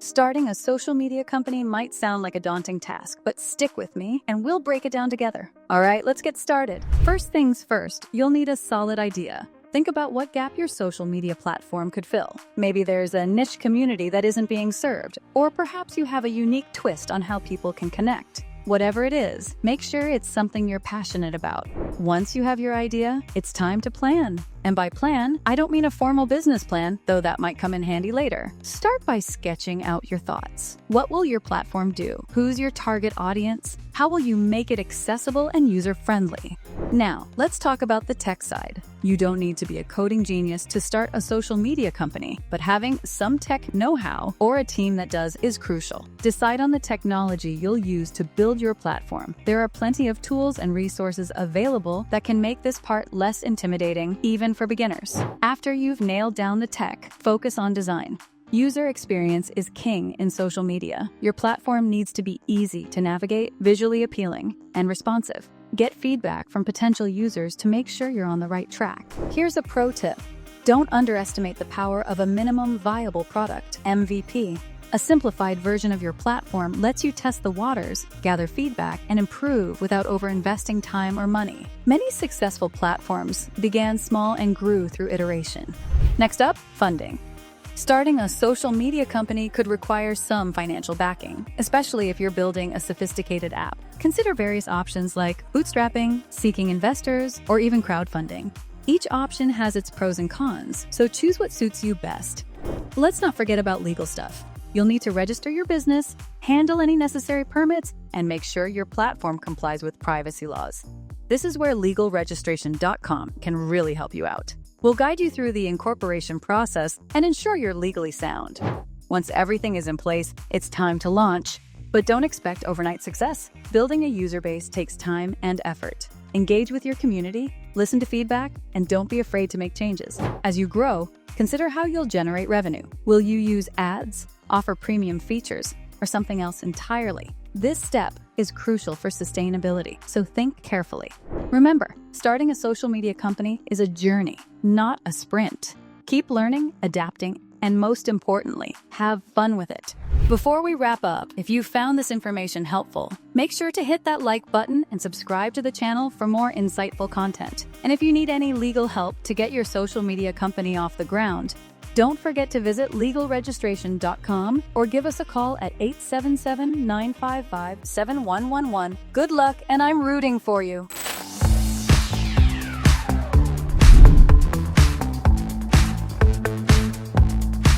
Starting a social media company might sound like a daunting task, but stick with me and we'll break it down together. All right, let's get started. First things first, you'll need a solid idea. Think about what gap your social media platform could fill. Maybe there's a niche community that isn't being served, or perhaps you have a unique twist on how people can connect. Whatever it is, make sure it's something you're passionate about. Once you have your idea, it's time to plan. And by plan, I don't mean a formal business plan, though that might come in handy later. Start by sketching out your thoughts. What will your platform do? Who's your target audience? How will you make it accessible and user-friendly? Now, let's talk about the tech side. You don't need to be a coding genius to start a social media company, but having some tech know-how or a team that does is crucial. Decide on the technology you'll use to build your platform. There are plenty of tools and resources available that can make this part less intimidating, even for beginners. After you've nailed down the tech, focus on design. User experience is king in social media. Your platform needs to be easy to navigate, visually appealing, and responsive. Get feedback from potential users to make sure you're on the right track. Here's a pro tip. Don't underestimate the power of a minimum viable product, MVP. A simplified version of your platform lets you test the waters, gather feedback, and improve without overinvesting time or money. Many successful platforms began small and grew through iteration. Next up, funding. Starting a social media company could require some financial backing, especially if you're building a sophisticated app. Consider various options like bootstrapping, seeking investors, or even crowdfunding. Each option has its pros and cons, so choose what suits you best. Let's not forget about legal stuff. You'll need to register your business, handle any necessary permits, and make sure your platform complies with privacy laws. This is where legalregistration.com can really help you out. We'll guide you through the incorporation process and ensure you're legally sound. Once everything is in place, it's time to launch. But don't expect overnight success. Building a user base takes time and effort. Engage with your community, listen to feedback, and don't be afraid to make changes. As you grow, consider how you'll generate revenue. Will you use ads, offer premium features, or something else entirely? This step is crucial for sustainability, so think carefully. Remember, starting a social media company is a journey, not a sprint. Keep learning, adapting, and most importantly, have fun with it. Before we wrap up, if you found this information helpful, make sure to hit that like button and subscribe to the channel for more insightful content. And if you need any legal help to get your social media company off the ground, don't forget to visit legalregistration.com or give us a call at 877-955-7111. Good luck, and I'm rooting for you.